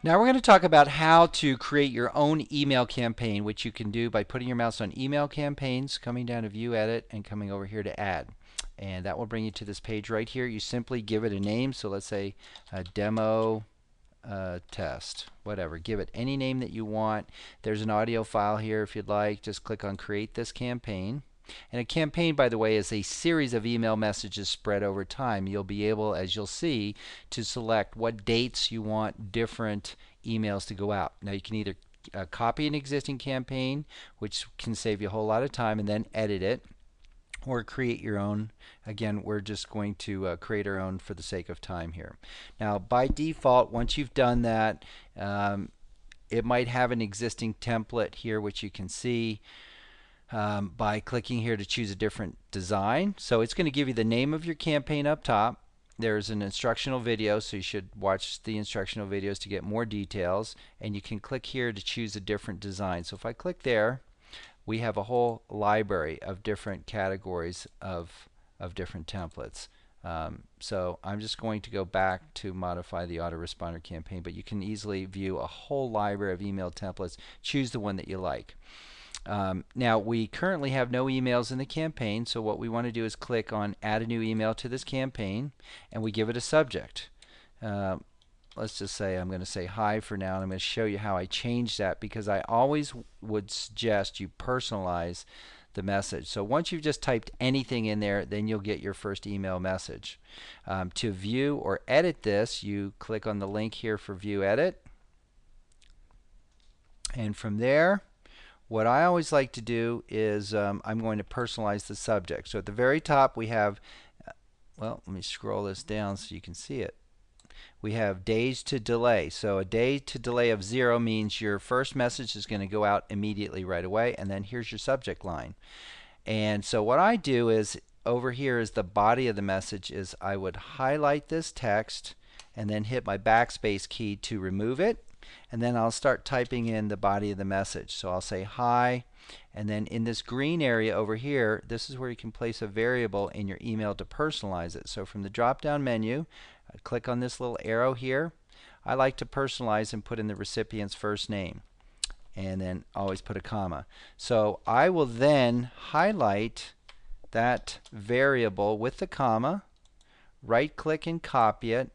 Now we're going to talk about how to create your own email campaign, which you can do by putting your mouse on email campaigns, coming down to view edit, and coming over here to add. And that will bring you to this page right here. You simply give it a name. So let's say demo test, whatever. Give it any name that you want. There's an audio file here if you'd like. Just click on create this campaign. And a campaign, by the way, is a series of email messages spread over time. You'll be able, as you'll see, to select what dates you want different emails to go out. Now you can either copy an existing campaign, which can save you a whole lot of time, and then edit it, or create your own. Again, we're just going to create our own for the sake of time here. Now, by default, once you've done that, it might have an existing template here, which you can see by clicking here to choose a different design. So it's going to give you the name of your campaign up top. There's an instructional video, so you should watch the instructional videos to get more details. And you can click here to choose a different design. So if I click there, we have a whole library of different categories of different templates. So I'm just going to go back to modify the autoresponder campaign, but you can easily view a whole library of email templates. Choose the one that you like. Now we currently have no emails in the campaign, so what we want to do is click on add a new email to this campaign, and we give it a subject. Let's just say I'm going to say hi for now, and I'm going to show you how I change that, because I always would suggest you personalize the message. So once you've just typed anything in there, then you'll get your first email message. To view or edit this, you click on the link here for view edit, and from there, what I always like to do is I'm going to personalize the subject. So at the very top we have, well, let me scroll this down so you can see it. We have days to delay. So a day to delay of 0 means your first message is going to go out immediately right away, and then here's your subject line. And so what I do is, over here is the body of the message, is I would highlight this text and then hit my backspace key to remove it. And then I'll start typing in the body of the message. So I'll say hi, and then in this green area over here, this is where you can place a variable in your email to personalize it. So from the drop down menu, I click on this little arrow here. I like to personalize and put in the recipient's first name, and then always put a comma. So I will then highlight that variable with the comma, right click and copy it.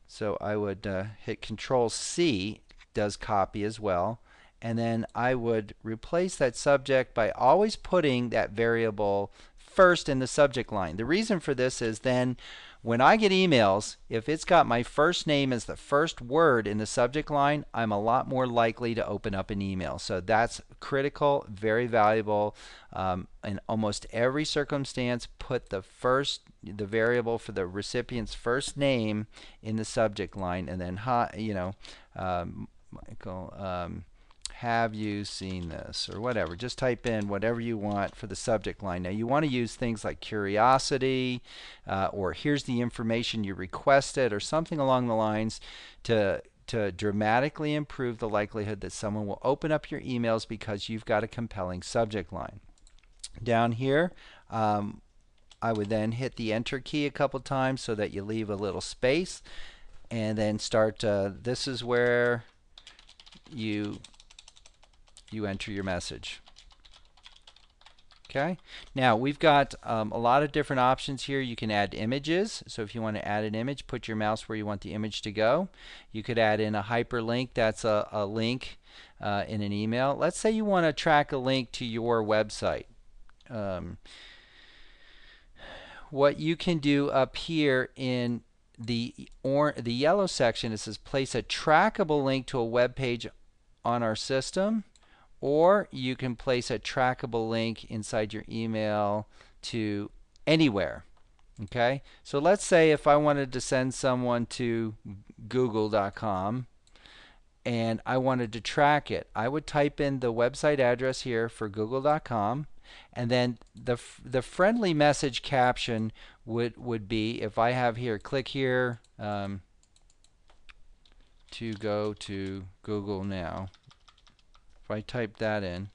So I would hit Control C, does copy as well, and then I would replace that subject by always putting that variable first in the subject line. The reason for this is then when I get emails, if it's got my first name as the first word in the subject line, I'm a lot more likely to open up an email. So that's critical, very valuable. In almost every circumstance, put the variable for the recipient's first name in the subject line, and then Michael, have you seen this, or whatever. Just type in whatever you want for the subject line. Now you want to use things like curiosity, or here's the information you requested, or something along the lines to dramatically improve the likelihood that someone will open up your emails because you've got a compelling subject line. Down here, I would then hit the enter key a couple times so that you leave a little space, and then start. This is where you enter your message. Okay. Now we've got a lot of different options here. You can add images. So if you want to add an image, put your mouse where you want the image to go. You could add in a hyperlink. That's a link in an email. Let's say you want to track a link to your website. What you can do up here in the yellow section, it says place a trackable link to a web page on our system, or you can place a trackable link inside your email to anywhere. Okay, so let's say if I wanted to send someone to google.com and I wanted to track it, I would type in the website address here for google.com, and then the friendly message caption would be, if I have here, click here to go to Google now. If I type that in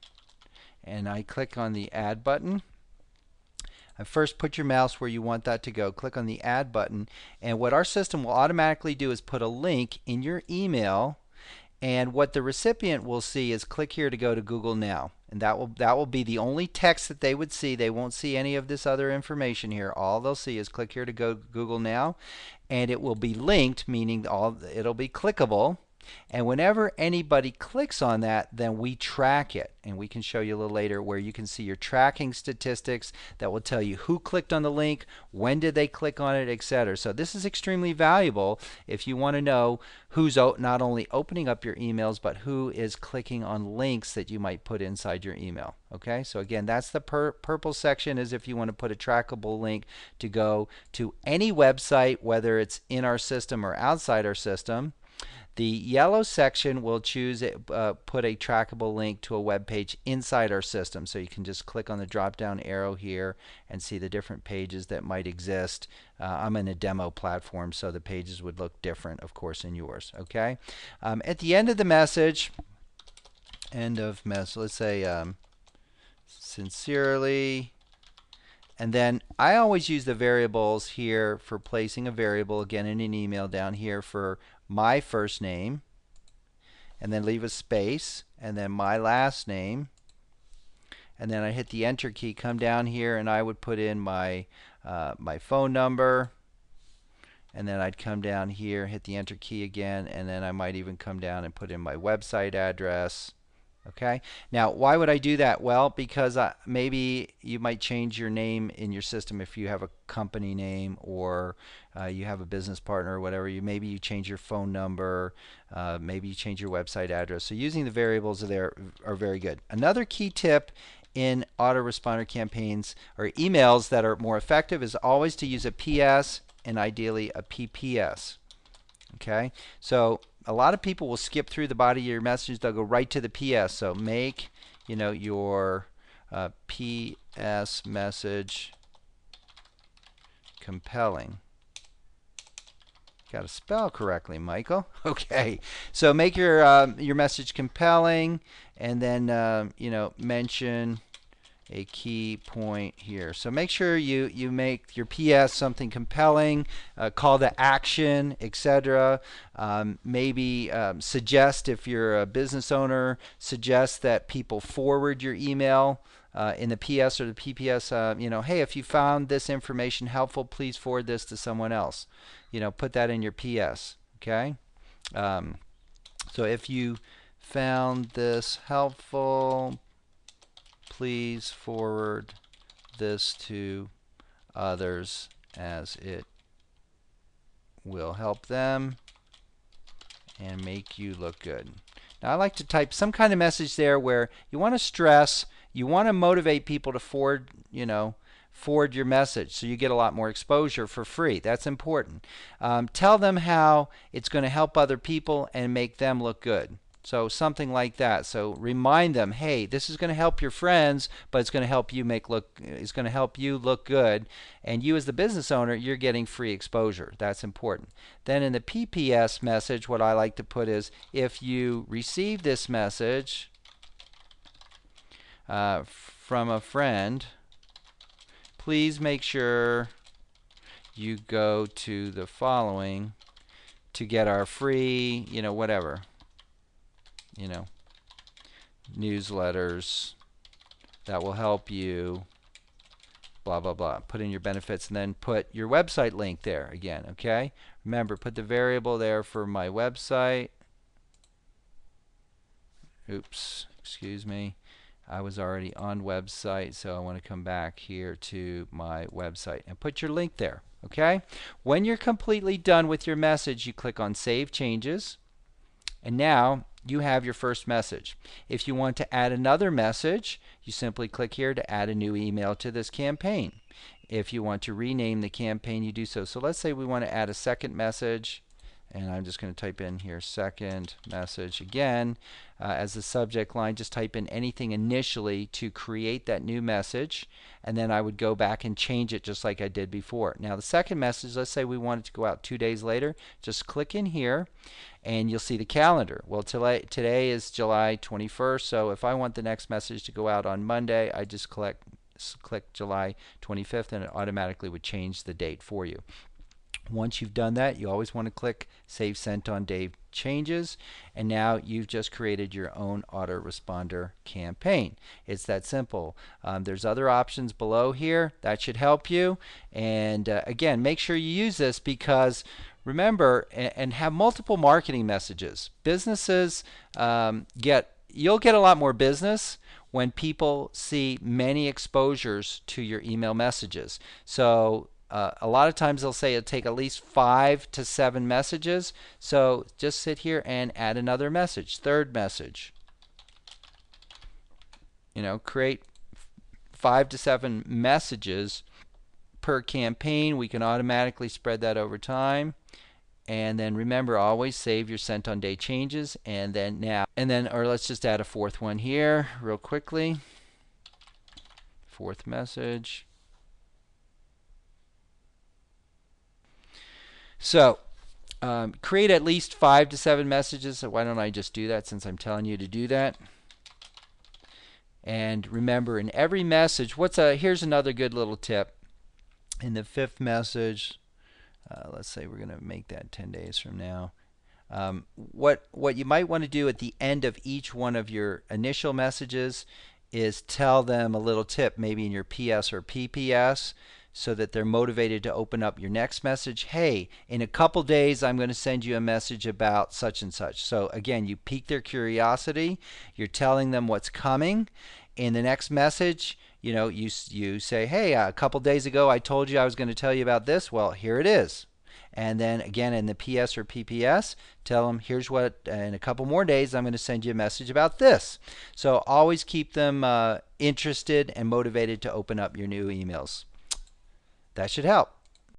and I click on the add button, first put your mouse where you want that to go. Click on the add button, and what our system will automatically do is put a link in your email And what the recipient will see is click here to go to Google Now. And that will be the only text that they would see. They won't see any of this other information here. All they'll see is click here to go Google Now, and it will be linked, meaning it'll be clickable. And whenever anybody clicks on that, then we track it. And we can show you a little later where you can see your tracking statistics that will tell you who clicked on the link, when did they click on it, etc. So this is extremely valuable if you want to know who's not only opening up your emails, but who is clicking on links that you might put inside your email. Okay, so again, that's the purple section, is if you want to put a trackable link to go to any website, whether it's in our system or outside our system. The yellow section will choose put a trackable link to a web page inside our system. So you can just click on the drop down arrow here and see the different pages that might exist. I'm in a demo platform, so the pages would look different, of course, in yours. Okay. At the end of the message, let's say sincerely. And then I always use the variables here for placing a variable, again in an email down here for my first name, and then leave a space, and then my last name, and then I hit the enter key, come down here, and I would put in my my phone number, and then I'd come down here, hit the enter key again, and then I might even come down and put in my website address. Okay, now why would I do that? Well, because maybe you might change your name in your system if you have a company name, or you have a business partner or whatever. Maybe you change your phone number, maybe you change your website address. So using the variables there are very good. Another key tip in autoresponder campaigns or emails that are more effective is always to use a PS and ideally a PPS. Okay, so a lot of people will skip through the body of your message. They'll go right to the PS. So make your PS message compelling. Got to spell correctly, Michael. Okay, so make your message compelling, and then mention a key point here. So make sure you make your PS something compelling, call to action, etc. Maybe suggest, if you're a business owner, suggest that people forward your email in the PS or the PPS. Hey, if you found this information helpful, please forward this to someone else. Put that in your PS. Okay. So if you found this helpful, please forward this to others as it will help them and make you look good. Now I like to type some kind of message there where you want to stress, you want to motivate people to forward your message so you get a lot more exposure for free. That's important. Tell them how it's going to help other people and make them look good. So something like that. So remind them, hey, this is going to help your friends, but it's going to help you look good. And you as the business owner, you're getting free exposure. That's important. Then in the PPS message, what I like to put is, if you receive this message from a friend, please make sure you go to the following to get our free, whatever. Newsletters that will help you, blah blah blah. Put in your benefits and then put your website link there again. Okay, remember, put the variable there for my website. Oops, excuse me, I was already on website, so I want to come back here to my website and put your link there. Okay, when you're completely done with your message, you click on Save Changes, and now you have your first message. If you want to add another message, you simply click here to add a new email to this campaign. If you want to rename the campaign, you do so. So let's say we want to add a second message, and I'm just going to type in here second message again. As the subject line, just type in anything initially to create that new message, and then I would go back and change it just like I did before. Now the second message, let's say we want it to go out 2 days later, just click in here and you'll see the calendar. Well, today is July 21st, so if I want the next message to go out on Monday, I just click July 25th and it automatically would change the date for you. Once you've done that, you always want to click Save Sent on Dave Changes, and now you've just created your own autoresponder campaign. It's that simple. There's other options below here that should help you, and again, make sure you use this because remember and have multiple marketing messages. Businesses you'll get a lot more business when people see many exposures to your email messages. So a lot of times they'll say it'll take at least 5 to 7 messages. So just sit here and add another message, third message. Create 5 to 7 messages per campaign. We can automatically spread that over time. And then remember, always save your sent on day changes. And then or let's just add a fourth one here real quickly. Fourth message. So create at least 5 to 7 messages. So why don't I just do that since I'm telling you to do that? And remember, in every message, here's another good little tip. In the 5th message, let's say we're going to make that 10 days from now. What you might want to do at the end of each one of your initial messages is tell them a little tip, maybe in your PS or PPS, so that they're motivated to open up your next message. Hey, in a couple days I'm going to send you a message about such and such. So again, you pique their curiosity. You're telling them what's coming. In the next message, you say, hey, a couple days ago I told you I was going to tell you about this. Well, here it is. And then again in the PS or PPS, tell them, here's what, in a couple more days I'm going to send you a message about this. So always keep them interested and motivated to open up your new emails. That should help.